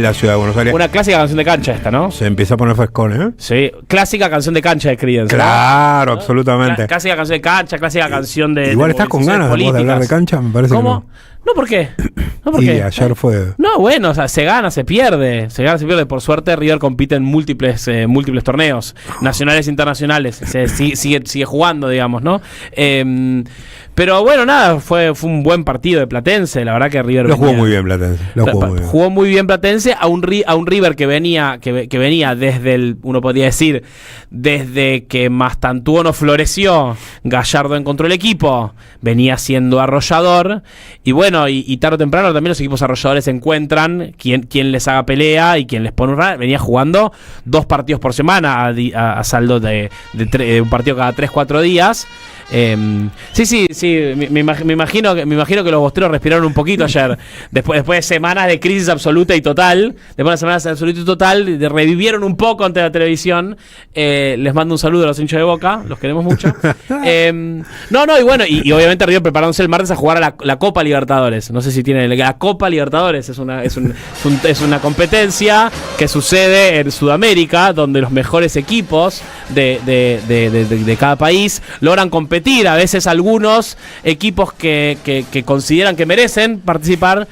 La ciudad de Buenos Aires. Una clásica canción de cancha esta, ¿no? Se empieza a poner frescón, ¿eh? Sí, clásica canción de cancha de Creedence. Claro, ¿no? absolutamente. Clásica canción de cancha, clásica canción de. Igual de estás con ganas de hablar de cancha, me parece. ¿Cómo? No, ¿por qué? No, ¿por y qué? ayer fue. No, bueno, o sea, se gana, se pierde. Se gana, se pierde. Por suerte, River compite en múltiples torneos, nacionales e internacionales. Sigue jugando, digamos, ¿no? Pero bueno, nada, fue un buen partido de Platense. La verdad que River Lo jugó muy bien Platense. Jugó muy bien Platense a un River que venía desde uno podría decir, desde que Mastantuono floreció, Gallardo encontró el equipo, venía siendo arrollador. Y bueno, y tarde o temprano también los equipos arrolladores encuentran quién les haga pelea y quién les pone venía jugando 2 partidos por semana a saldo de un partido cada 3-4 días. Sí, me imagino que los bosteros respiraron un poquito ayer. Después de semanas de crisis absoluta y total, revivieron un poco ante la televisión. Les mando un saludo a los hinchas de Boca, los queremos mucho. Y bueno, y obviamente River preparándose el martes a jugar a la Copa Libertadores. No sé si tienen la Copa Libertadores, es una competencia que sucede en Sudamérica, donde los mejores equipos de cada país logran competir. A veces algunos equipos que consideran que merecen participar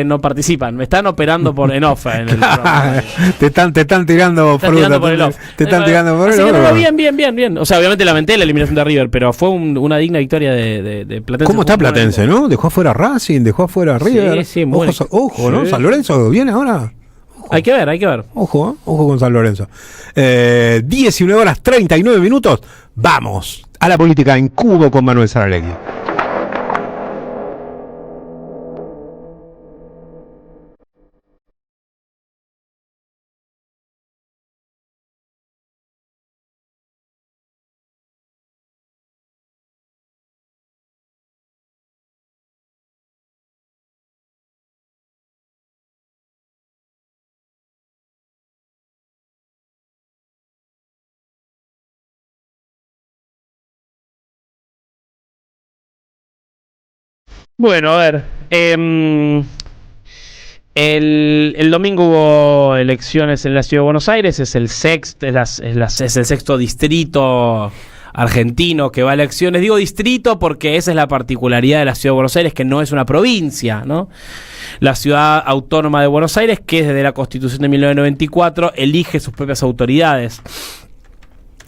no participan. Me están operando por en off en el programa. te están tirando fruta. Te están tirando por el off. Bien. O sea, obviamente lamenté la eliminación de River, pero fue una digna victoria de Platense. ¿Cómo está Platense, no? Dejó afuera Racing, dejó afuera River. Sí, ojo, ¿no? San Lorenzo viene ahora. Ojo. Hay que ver. Ojo con San Lorenzo. 19:39. Vamos a la política en Cubo con Manuel Saralegui. Bueno, a ver. El domingo hubo elecciones en la ciudad de Buenos Aires. Es el sexto distrito argentino que va a elecciones. Digo distrito porque esa es la particularidad de la ciudad de Buenos Aires, que no es una provincia, ¿no? La ciudad autónoma de Buenos Aires, que desde la Constitución de 1994 elige sus propias autoridades.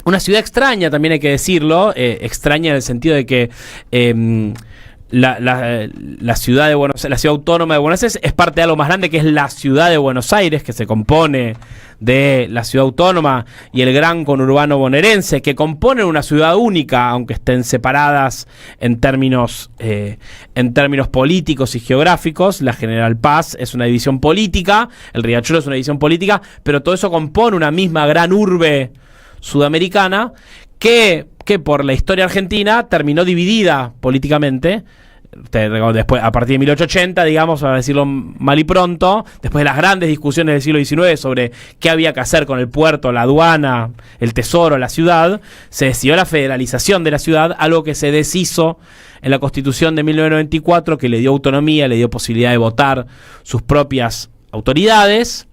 Una ciudad extraña, también hay que decirlo, extraña en el sentido de que la ciudad de Buenos Aires, la ciudad autónoma de Buenos Aires es parte de algo más grande, que es la ciudad de Buenos Aires, que se compone de la ciudad autónoma y el gran conurbano bonaerense, que componen una ciudad única, aunque estén separadas en términos políticos y geográficos. La General Paz es una división política, el Riachuelo es una división política, pero todo eso compone una misma gran urbe sudamericana que por la historia argentina terminó dividida políticamente. Después, a partir de 1880, digamos, a decirlo mal y pronto, después de las grandes discusiones del siglo XIX sobre qué había que hacer con el puerto, la aduana, el tesoro, la ciudad, se decidió la federalización de la ciudad, algo que se deshizo en la Constitución de 1994, que le dio autonomía, le dio posibilidad de votar sus propias autoridades.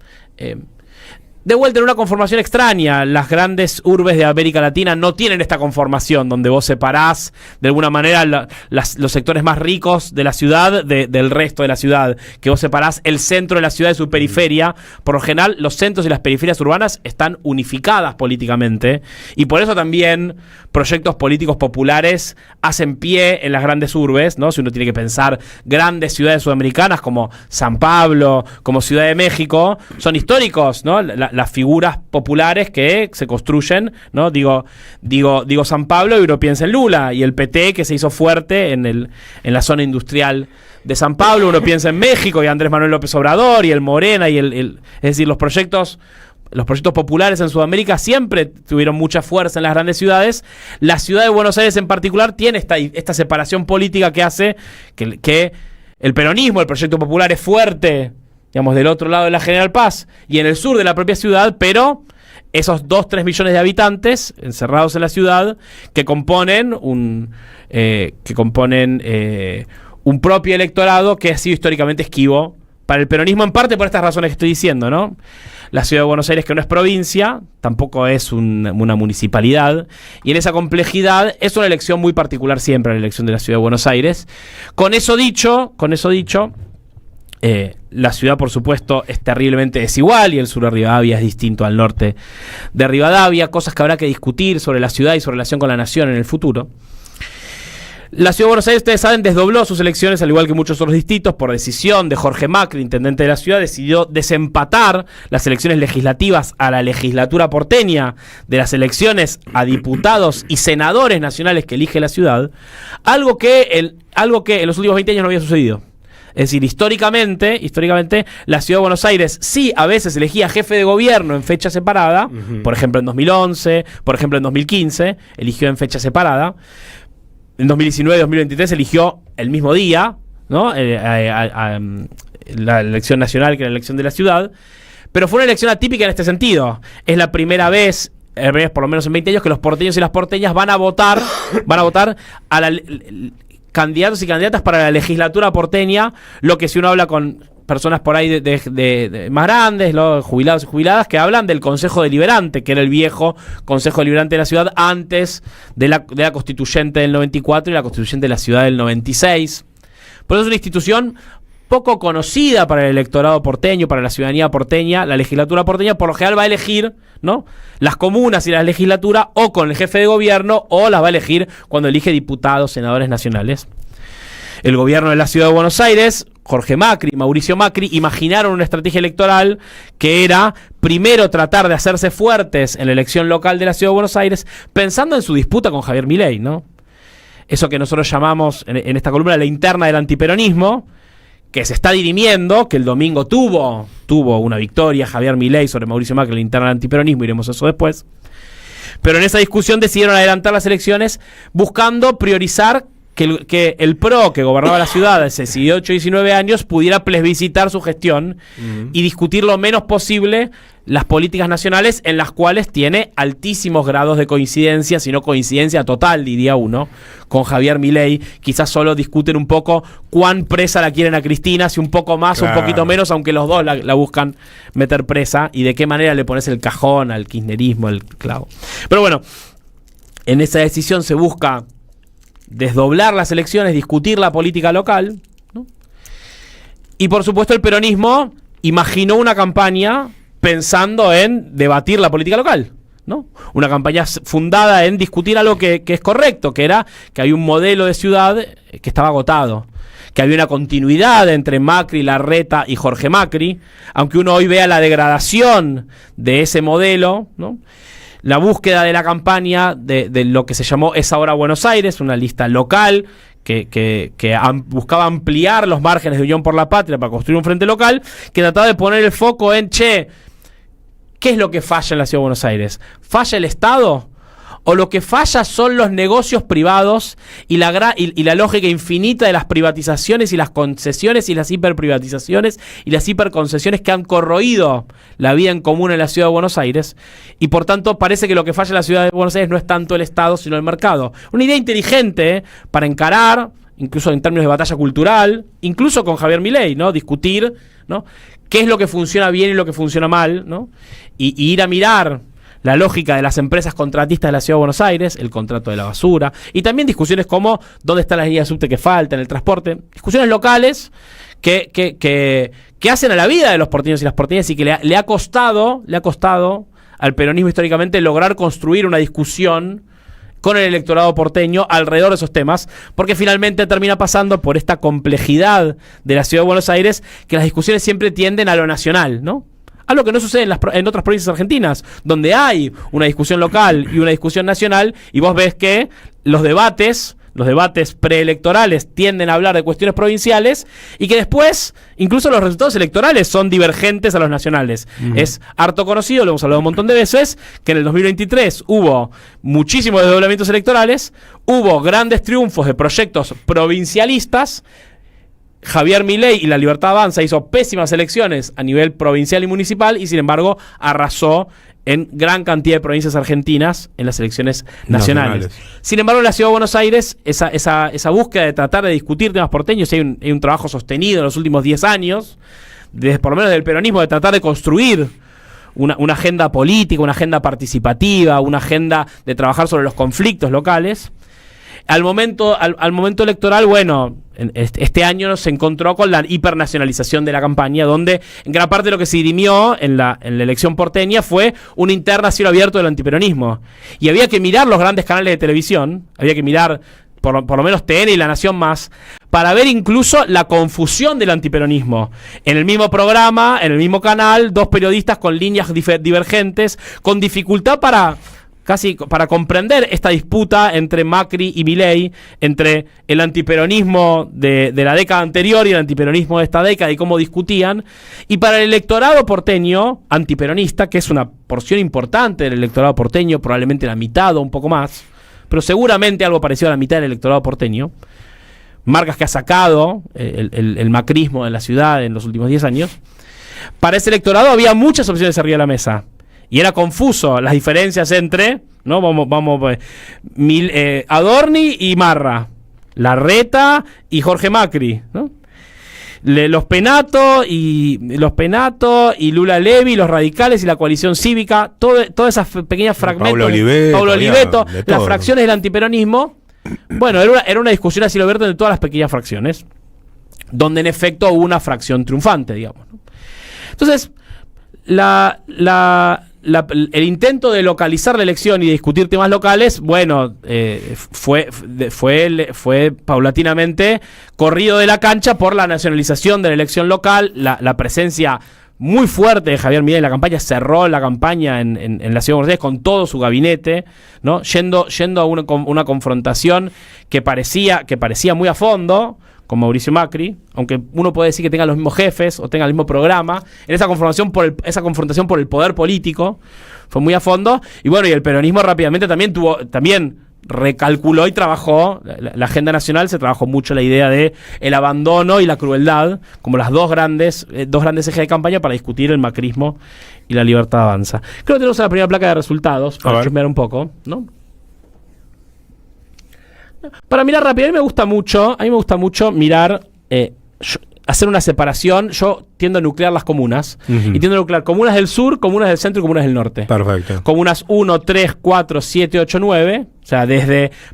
De vuelta en una conformación extraña. Las grandes urbes de América Latina no tienen esta conformación donde vos separás de alguna manera los sectores más ricos de la ciudad del resto de la ciudad, que vos separás el centro de la ciudad de su periferia. Por lo general, los centros y las periferias urbanas están unificadas políticamente, y por eso también proyectos políticos populares hacen pie en las grandes urbes, ¿no? Si uno tiene que pensar grandes ciudades sudamericanas como San Pablo, como Ciudad de México, son históricos, ¿no? Las figuras populares que se construyen, ¿no? Digo San Pablo y uno piensa en Lula, y el PT que se hizo fuerte en la zona industrial de San Pablo. Uno piensa en México y Andrés Manuel López Obrador y el Morena y es decir, los proyectos populares en Sudamérica siempre tuvieron mucha fuerza en las grandes ciudades. La ciudad de Buenos Aires en particular tiene esta separación política que hace que el peronismo, el proyecto popular, es fuerte, digamos, del otro lado de la General Paz y en el sur de la propia ciudad, pero esos 2-3 millones de habitantes encerrados en la ciudad que componen un propio electorado que ha sido históricamente esquivo para el peronismo en parte por estas razones que estoy diciendo, ¿no? La ciudad de Buenos Aires, que no es provincia, tampoco es una municipalidad, y en esa complejidad es una elección muy particular siempre, la elección de la ciudad de Buenos Aires. Con eso dicho, la ciudad, por supuesto, es terriblemente desigual y el sur de Rivadavia es distinto al norte de Rivadavia, cosas que habrá que discutir sobre la ciudad y su relación con la nación en el futuro. La ciudad de Buenos Aires, ustedes saben, desdobló sus elecciones, al igual que muchos otros distritos, por decisión de Jorge Macri, intendente de la ciudad, decidió desempatar las elecciones legislativas a la legislatura porteña de las elecciones a diputados y senadores nacionales que elige la ciudad, algo que en los últimos 20 años no había sucedido. Es decir, históricamente, la ciudad de Buenos Aires sí a veces elegía jefe de gobierno en fecha separada, por ejemplo en 2011, por ejemplo en 2015, eligió en fecha separada. En 2019 y 2023 eligió el mismo día, ¿no? La elección nacional que la elección de la ciudad. Pero fue una elección atípica en este sentido. Es la primera vez, por lo menos en 20 años, que los porteños y las porteñas van a votar a candidatos y candidatas para la legislatura porteña, lo que si uno habla con personas por ahí de más grandes, ¿no? Jubilados y jubiladas, que hablan del Consejo Deliberante, que era el viejo Consejo Deliberante de la ciudad antes de la Constituyente del 94 y la Constituyente de la ciudad del 96. Por eso es una institución poco conocida para el electorado porteño, para la ciudadanía porteña. La legislatura porteña por lo general va a elegir, ¿no?, las comunas y la legislatura o con el jefe de gobierno, o las va a elegir cuando elige diputados, senadores nacionales. El gobierno de la ciudad de Buenos Aires, Jorge Macri, Mauricio Macri, imaginaron una estrategia electoral que era primero tratar de hacerse fuertes en la elección local de la ciudad de Buenos Aires, pensando en su disputa con Javier Milei, ¿no? Eso que nosotros llamamos en esta columna la interna del antiperonismo, que se está dirimiendo, que el domingo tuvo una victoria Javier Milei sobre Mauricio Macri, la interna del antiperonismo, iremos a eso después. Pero en esa discusión decidieron adelantar las elecciones buscando priorizar que el PRO, que gobernaba la ciudad hace 18 y 19 años, pudiera plebiscitar su gestión y discutir lo menos posible las políticas nacionales, en las cuales tiene altísimos grados de coincidencia, si no coincidencia total, diría uno, con Javier Milei. Quizás solo discuten un poco cuán presa la quieren a Cristina, si un poco más o un poquito menos, aunque los dos la buscan meter presa, y de qué manera le pones el cajón al kirchnerismo, el clavo. Pero bueno, en esa decisión se busca desdoblar las elecciones, discutir la política local, ¿no? Y por supuesto el peronismo imaginó una campaña pensando en debatir la política local, ¿no? Una campaña fundada en discutir algo que es correcto, que era que hay un modelo de ciudad que estaba agotado, que había una continuidad entre Macri, Larreta y Jorge Macri, aunque uno hoy vea la degradación de ese modelo, ¿no? La búsqueda de la campaña de lo que se llamó Es Ahora Buenos Aires, una lista local que buscaba ampliar los márgenes de Unión por la Patria para construir un frente local, que trataba de poner el foco en, ¿qué es lo que falla en la Ciudad de Buenos Aires? ¿Falla el Estado? ¿O lo que falla son los negocios privados y la lógica infinita de las privatizaciones y las concesiones y las hiperprivatizaciones y las hiperconcesiones que han corroído la vida en común en la Ciudad de Buenos Aires? Y por tanto parece que lo que falla en la Ciudad de Buenos Aires no es tanto el Estado sino el mercado. Una idea inteligente para encarar, incluso en términos de batalla cultural, incluso con Javier Milei, ¿no? Discutir, ¿no?, qué es lo que funciona bien y lo que funciona mal, ¿no? Y ir a mirar la lógica de las empresas contratistas de la Ciudad de Buenos Aires, el contrato de la basura, y también discusiones como dónde están las líneas de subte que faltan, el transporte, discusiones locales que hacen a la vida de los porteños y las porteñas, y que le ha costado al peronismo históricamente lograr construir una discusión con el electorado porteño alrededor de esos temas, porque finalmente termina pasando por esta complejidad de la Ciudad de Buenos Aires, que las discusiones siempre tienden a lo nacional, ¿no? Algo que no sucede en otras provincias argentinas, donde hay una discusión local y una discusión nacional, y vos ves que los debates preelectorales tienden a hablar de cuestiones provinciales, y que después, incluso los resultados electorales son divergentes a los nacionales. Es harto conocido, lo hemos hablado un montón de veces, que en el 2023 hubo muchísimos desdoblamientos electorales, hubo grandes triunfos de proyectos provincialistas. Javier Milei y La Libertad Avanza hizo pésimas elecciones a nivel provincial y municipal, y sin embargo arrasó en gran cantidad de provincias argentinas en las elecciones nacionales. Sin embargo, en la Ciudad de Buenos Aires, esa búsqueda de tratar de discutir temas porteños, hay un trabajo sostenido en los últimos 10 años por lo menos del peronismo, de tratar de construir una agenda política, una agenda participativa, una agenda de trabajar sobre los conflictos locales. Al momento electoral, bueno, este año se encontró con la hipernacionalización de la campaña, donde en gran parte lo que se dirimió en la elección porteña fue una interna a cielo abierto del antiperonismo. Y había que mirar los grandes canales de televisión, había que mirar por lo menos TN y La Nación Más, para ver incluso la confusión del antiperonismo. En el mismo programa, en el mismo canal, dos periodistas con líneas divergentes, con dificultad para comprender esta disputa entre Macri y Milei, entre el antiperonismo de la década anterior y el antiperonismo de esta década y cómo discutían. Y para el electorado porteño antiperonista, que es una porción importante del electorado porteño, probablemente la mitad o un poco más, pero seguramente algo parecido a la mitad del electorado porteño, marcas que ha sacado el macrismo en la ciudad en los últimos 10 años, para ese electorado había muchas opciones arriba de la mesa. Y era confuso las diferencias entre, ¿no? Adorni y Marra, Larreta y Jorge Macri, ¿no? Los Penato y Lula Levi, los radicales y la coalición cívica, todas esas pequeñas fragmentos. Paulo Oliveto, las fracciones del antiperonismo. Bueno, era una discusión a cielo abierto de todas las pequeñas fracciones, donde en efecto hubo una fracción triunfante, digamos, ¿no? Entonces, el intento de localizar la elección y de discutir temas locales, bueno, fue paulatinamente corrido de la cancha por la nacionalización de la elección local, la presencia muy fuerte de Javier Milei en la campaña. Cerró la campaña en la ciudad de Buenos Aires con todo su gabinete, ¿no? Yendo a una confrontación que parecía muy a fondo con Mauricio Macri, aunque uno puede decir que tenga los mismos jefes o tenga el mismo programa, en esa confrontación por el poder político fue muy a fondo. Y bueno, y el peronismo rápidamente también recalculó y trabajó, la agenda nacional se trabajó mucho la idea de el abandono y la crueldad como las dos grandes ejes de campaña para discutir el macrismo y la Libertad Avanza. Creo que tenemos la primera placa de resultados para chusmear un poco, ¿no? Para mirar rápido, a mí me gusta mucho mirar, hacer una separación. Yo tiendo a nuclear las comunas, y tiendo a nuclear comunas del sur, comunas del centro y comunas del norte. Perfecto. Comunas 1, 3, 4, 7, 8, 9, o sea,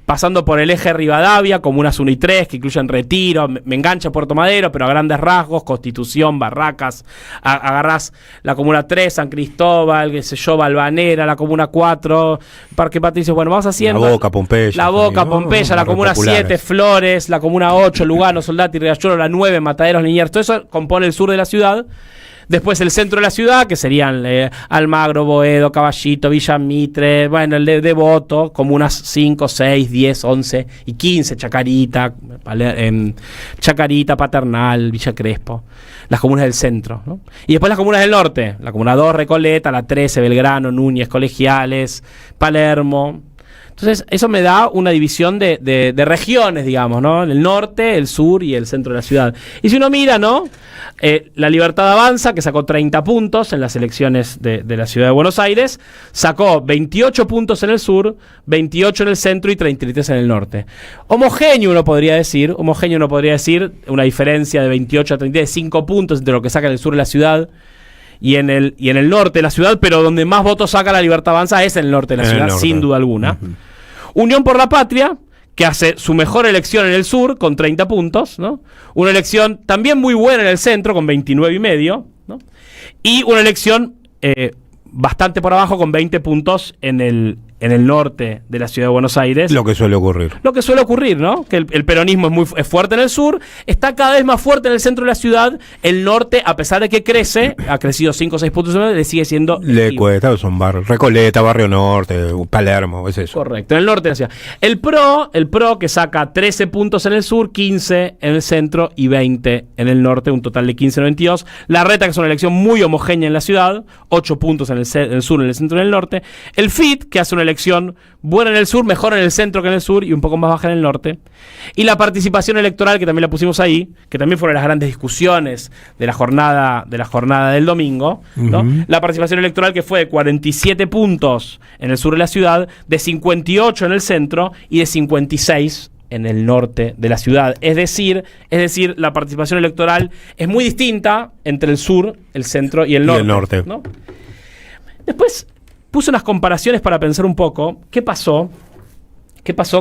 pasando por el eje Rivadavia, comunas 1 y 3, que incluyen Retiro, me engancha Puerto Madero, pero a grandes rasgos, Constitución, Barracas, agarrás la comuna 3, San Cristóbal, qué sé yo, Balvanera, la comuna 4, Parque Patricios, bueno, vamos haciendo. La Boca, Pompeya, la comuna 7, Flores, la comuna 8, Lugano, Soldati, Riachuelo, la 9, Mataderos, Liniers, todo eso compone el sur de la ciudad. Después el centro de la ciudad, que serían Almagro, Boedo, Caballito, Villa Mitre, bueno, el de Devoto, comunas 5, 6, 10, 11 y 15, Chacarita, Paternal, Villa Crespo, las comunas del centro, ¿no? Y después las comunas del norte, la comuna 2, Recoleta, la 13, Belgrano, Núñez, Colegiales, Palermo. Entonces, eso me da una división de regiones, digamos, ¿no? El norte, el sur y el centro de la ciudad. Y si uno mira, ¿no? La Libertad Avanza, que sacó 30 puntos en las elecciones de la ciudad de Buenos Aires, sacó 28 puntos en el sur, 28 en el centro y 33 en el norte. Homogéneo uno podría decir, una diferencia de 28 a 33, 5 puntos entre lo que saca en el sur de la ciudad y en el norte de la ciudad, pero donde más votos saca la Libertad Avanza es en el norte de la ciudad, sin duda alguna. Unión por la Patria, que hace su mejor elección en el sur, con 30 puntos, ¿no? Una elección también muy buena en el centro, con 29,5, ¿no? Y una elección bastante por abajo, con 20 puntos en el norte de la ciudad de Buenos Aires. Lo que suele ocurrir, ¿no? Que el peronismo es fuerte en el sur, está cada vez más fuerte en el centro de la ciudad. El norte, a pesar de que ha crecido 5 o 6 puntos, le sigue siendo... Le cuesta, son barrios. Recoleta, Barrio Norte, Palermo, es eso. Correcto, en el norte de la ciudad. El PRO que saca 13 puntos en el sur, 15 en el centro y 20 en el norte, un total de 15 en 22. Larreta, que es una elección muy homogénea en la ciudad, 8 puntos en el sur, en el centro y en el norte. El FIT, que hace una elección buena en el sur, mejor en el centro que en el sur y un poco más baja en el norte. Y la participación electoral, que también la pusimos ahí, que también fueron las grandes discusiones de la jornada del domingo, ¿no? La participación electoral, que fue de 47 puntos en el sur de la ciudad, de 58 en el centro y de 56 en el norte de la ciudad. Es decir, la participación electoral es muy distinta entre el sur, el centro y el norte. ¿No? Después puse unas comparaciones para pensar un poco qué pasó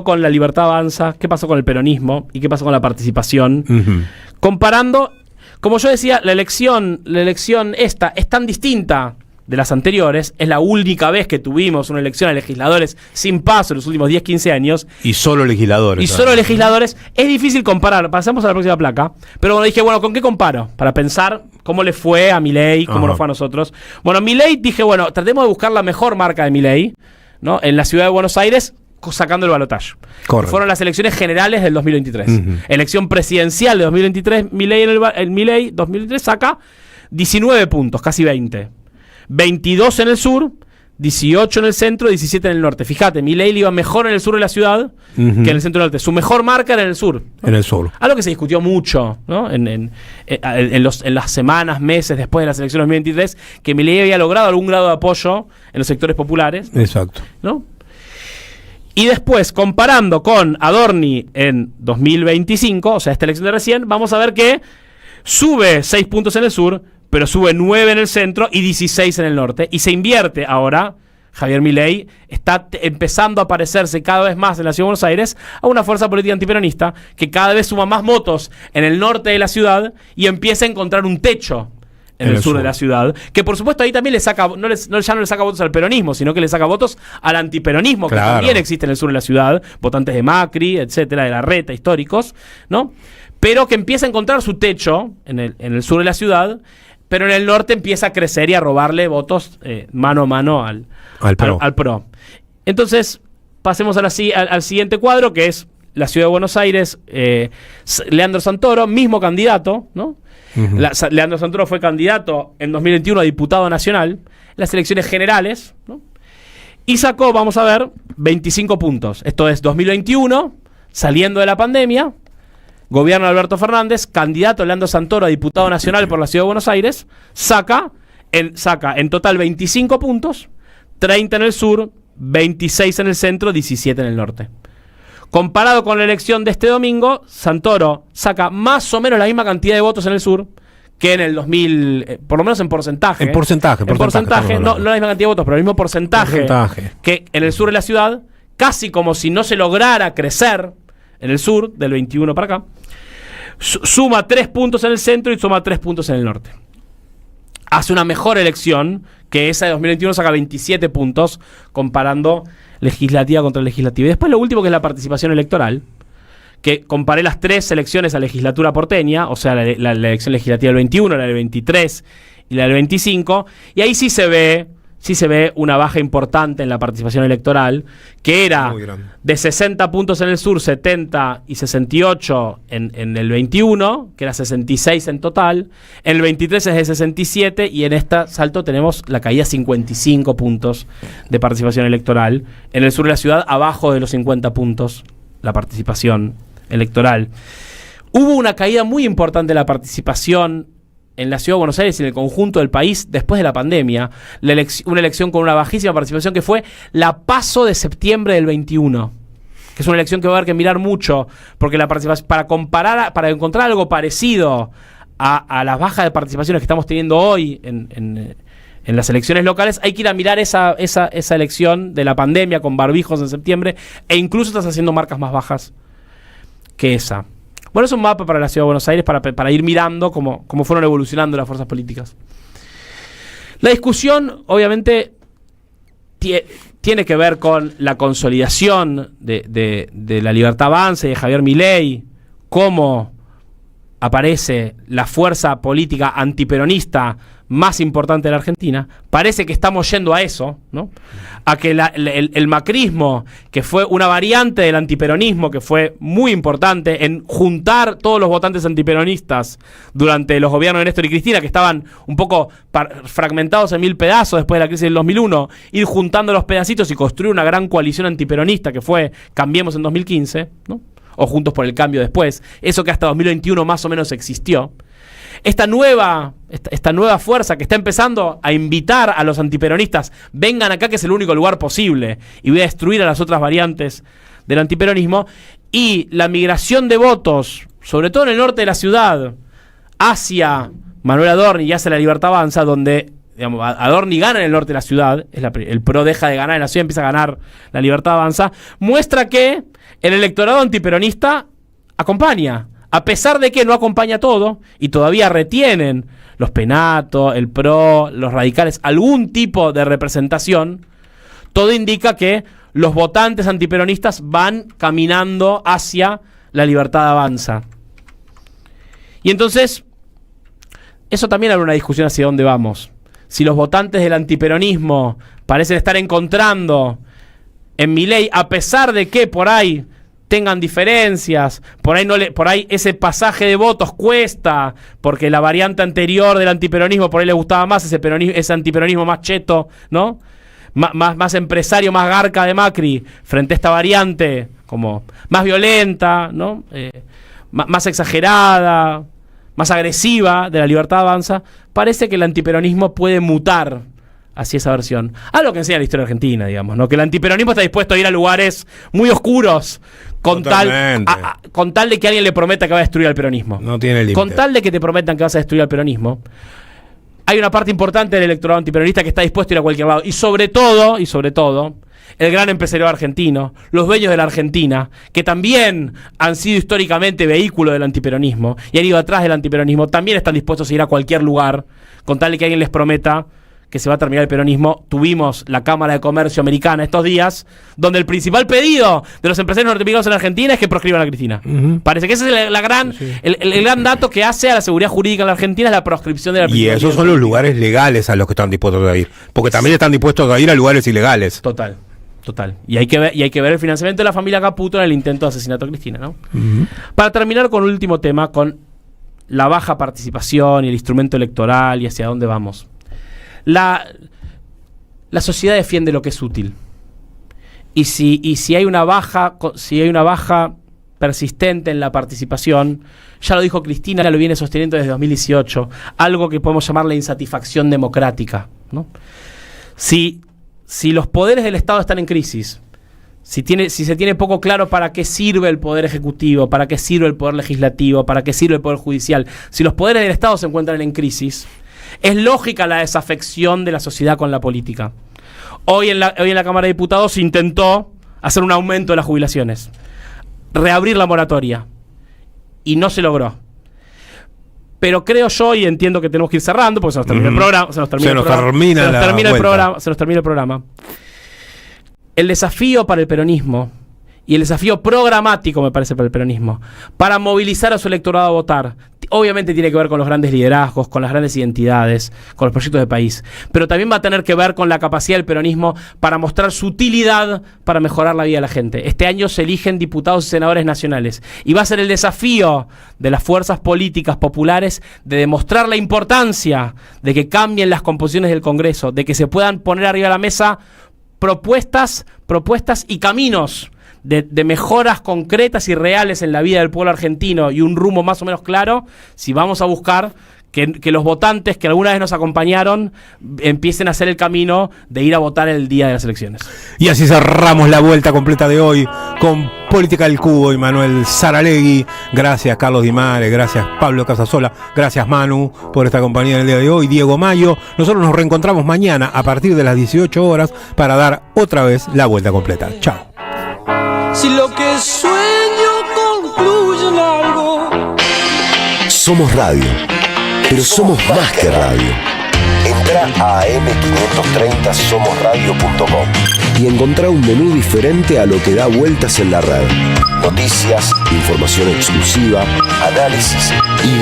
con la Libertad Avanza, qué pasó con el peronismo y qué pasó con la participación. Comparando, como yo decía, la elección esta es tan distinta de las anteriores, es la única vez que tuvimos una elección a legisladores sin paso en los últimos 10, 15 años. Y solo legisladores. Es difícil comparar. Pasamos a la próxima placa. Pero bueno, dije, ¿con qué comparo? Para pensar cómo le fue a Milei, cómo nos fue a nosotros. Bueno, Milei, dije, tratemos de buscar la mejor marca de Milei, ¿no? En la ciudad de Buenos Aires, sacando el balotaje. Fueron las elecciones generales del 2023. Elección presidencial de 2023, Milei 2023 saca 19 puntos, casi 20. 22 en el sur, 18 en el centro, 17 en el norte. Fíjate, Milei le iba mejor en el sur de la ciudad que en el centro del norte. Su mejor marca era en el sur, ¿no? En el sur. Algo que se discutió mucho, ¿no? en las semanas, meses después de las elecciones de 2023, que Milei había logrado algún grado de apoyo en los sectores populares. Exacto. ¿No? Y después, comparando con Adorni en 2025, o sea, esta elección de recién, vamos a ver que sube 6 puntos en el sur, pero sube 9 en el centro y 16 en el norte. Y se invierte ahora. Javier Milei está empezando a parecerse cada vez más en la Ciudad de Buenos Aires a una fuerza política antiperonista que cada vez suma más votos en el norte de la ciudad y empieza a encontrar un techo en el sur de la ciudad, que por supuesto ahí también le saca, ya no le saca votos al peronismo, sino que le saca votos al antiperonismo, que también existe en el sur de la ciudad, votantes de Macri, etcétera, de Larreta, históricos, ¿no? Pero que empieza a encontrar su techo en el sur de la ciudad, pero en el norte empieza a crecer y a robarle votos mano a mano al PRO. Entonces, pasemos al siguiente cuadro, que es la Ciudad de Buenos Aires. Leandro Santoro, mismo candidato, ¿no? Leandro Santoro fue candidato en 2021 a diputado nacional en las elecciones generales, ¿no? Y sacó, vamos a ver, 25 puntos. Esto es 2021, saliendo de la pandemia. Gobierno de Alberto Fernández, candidato Leandro Santoro a diputado nacional por la Ciudad de Buenos Aires, saca en total 25 puntos, 30 en el sur, 26 en el centro, 17 en el norte. Comparado con la elección de este domingo, Santoro saca más o menos la misma cantidad de votos en el sur que en el 2000, por lo menos en porcentaje. En porcentaje, no la misma cantidad de votos, pero el mismo porcentaje que en el sur de la ciudad, casi como si no se lograra crecer en el sur, del 21 para acá. Suma 3 puntos en el centro y suma 3 puntos en el norte. Hace una mejor elección que esa de 2021, saca 27 puntos comparando legislativa contra legislativa. Y después lo último, que es la participación electoral, que comparé las 3 elecciones a legislatura porteña, o sea, la elección legislativa del 21, la del 23 y la del 25, y ahí sí se ve una baja importante en la participación electoral, que era de 60 puntos en el sur, 70 y 68 en el 21, que era 66 en total. En el 23 es de 67 y en este salto tenemos la caída de 55 puntos de participación electoral. En el sur de la ciudad, abajo de los 50 puntos la participación electoral. Hubo una caída muy importante de la participación en la Ciudad de Buenos Aires y en el conjunto del país después de la pandemia. Una elección con una bajísima participación, que fue la PASO de septiembre del 21, que es una elección que va a haber que mirar mucho, porque la participación, para encontrar algo parecido a las bajas de participaciones que estamos teniendo hoy en las elecciones locales, hay que ir a mirar esa elección de la pandemia con barbijos en septiembre, e incluso estás haciendo marcas más bajas que esa. Bueno, es un mapa para la Ciudad de Buenos Aires para ir mirando cómo fueron evolucionando las fuerzas políticas. La discusión, obviamente, tiene que ver con la consolidación de la Libertad Avanza y de Javier Milei, cómo aparece la fuerza política antiperonista más importante de la Argentina. Parece que estamos yendo a eso, ¿no? A que el macrismo, que fue una variante del antiperonismo, que fue muy importante en juntar todos los votantes antiperonistas durante los gobiernos de Néstor y Cristina, que estaban un poco fragmentados en 1000 pedazos después de la crisis del 2001, ir juntando los pedacitos y construir una gran coalición antiperonista que fue Cambiemos en 2015, ¿no? O Juntos por el Cambio después, eso que hasta 2021 más o menos existió. Esta nueva fuerza que está empezando a invitar a los antiperonistas, vengan acá que es el único lugar posible y voy a destruir a las otras variantes del antiperonismo, y la migración de votos, sobre todo en el norte de la ciudad, hacia Manuel Adorni y hacia La Libertad Avanza, donde digamos, Adorni gana en el norte de la ciudad, el PRO deja de ganar en la ciudad, empieza a ganar La Libertad Avanza, muestra que el electorado antiperonista acompaña, a pesar de que no acompaña todo y todavía retienen los Penato, el PRO, los radicales, algún tipo de representación. Todo indica que los votantes antiperonistas van caminando hacia La Libertad Avanza. Y entonces, eso también abre una discusión hacia dónde vamos. Si los votantes del antiperonismo parecen estar encontrando en Milei, a pesar de que por ahí tengan diferencias, por ahí ese pasaje de votos cuesta, porque la variante anterior del antiperonismo por ahí le gustaba más, ese antiperonismo más cheto, ¿no? Más empresario, más garca de Macri, frente a esta variante como más violenta, ¿no? Más exagerada, más agresiva de La Libertad Avanza. Parece que el antiperonismo puede mutar hacia esa versión. Algo que enseña la historia argentina, digamos, ¿no? Que el antiperonismo está dispuesto a ir a lugares muy oscuros con tal de que alguien le prometa que va a destruir al peronismo. No tiene límite. Con tal de que te prometan que vas a destruir al peronismo, hay una parte importante del electorado antiperonista que está dispuesto a ir a cualquier lado. Y sobre todo, el gran empresario argentino, los dueños de la Argentina, que también han sido históricamente vehículo del antiperonismo y han ido atrás del antiperonismo, también están dispuestos a ir a cualquier lugar con tal de que alguien les prometa que se va a terminar el peronismo. Tuvimos la Cámara de Comercio americana estos días, donde el principal pedido de los empresarios norteamericanos en Argentina es que proscriban a Cristina. Parece que ese es el gran dato que hace a la seguridad jurídica en la Argentina, es la proscripción de la Y esos son los lugares legales a los que están dispuestos a ir, porque también están dispuestos a ir a lugares ilegales. Total. Y hay que ver el financiamiento de la familia Caputo en el intento de asesinato de Cristina, ¿no? Para terminar con un último tema, con la baja participación y el instrumento electoral y hacia dónde vamos. La sociedad defiende lo que es útil. Y si hay una baja persistente en la participación, ya lo dijo Cristina, ya lo viene sosteniendo desde 2018, algo que podemos llamar la insatisfacción democrática, ¿no? Si los poderes del Estado están en crisis, si se tiene poco claro para qué sirve el poder ejecutivo, para qué sirve el poder legislativo, para qué sirve el poder judicial, si los poderes del Estado se encuentran en crisis, es lógica la desafección de la sociedad con la política. Hoy en la Cámara de Diputados se intentó hacer un aumento de las jubilaciones, reabrir la moratoria, y no se logró. Pero creo yo, y entiendo que tenemos que ir cerrando, porque se nos termina el programa. Se nos termina el programa. El desafío para el peronismo, y el desafío programático, me parece, para el peronismo, para movilizar a su electorado a votar, obviamente tiene que ver con los grandes liderazgos, con las grandes identidades, con los proyectos de país, pero también va a tener que ver con la capacidad del peronismo para mostrar su utilidad para mejorar la vida de la gente. Este año se eligen diputados y senadores nacionales, y va a ser el desafío de las fuerzas políticas populares de demostrar la importancia de que cambien las composiciones del Congreso, de que se puedan poner arriba de la mesa propuestas y caminos de mejoras concretas y reales en la vida del pueblo argentino y un rumbo más o menos claro, si vamos a buscar que los votantes que alguna vez nos acompañaron empiecen a hacer el camino de ir a votar el día de las elecciones. Y así cerramos la vuelta completa de hoy con Política del Cubo y Manuel Saralegui. Gracias Carlos Di Mare, gracias Pablo Casasola, gracias Manu por esta compañía en el día de hoy, Diego Mayo. Nosotros nos reencontramos mañana a partir de las 18 horas para dar otra vez la vuelta completa. Chao. Si lo que sueño concluye en algo. Somos radio, pero somos más que radio. Entra a am530somosradio.com y encontrá un menú diferente a lo que da vueltas en la red. Noticias, información exclusiva, análisis y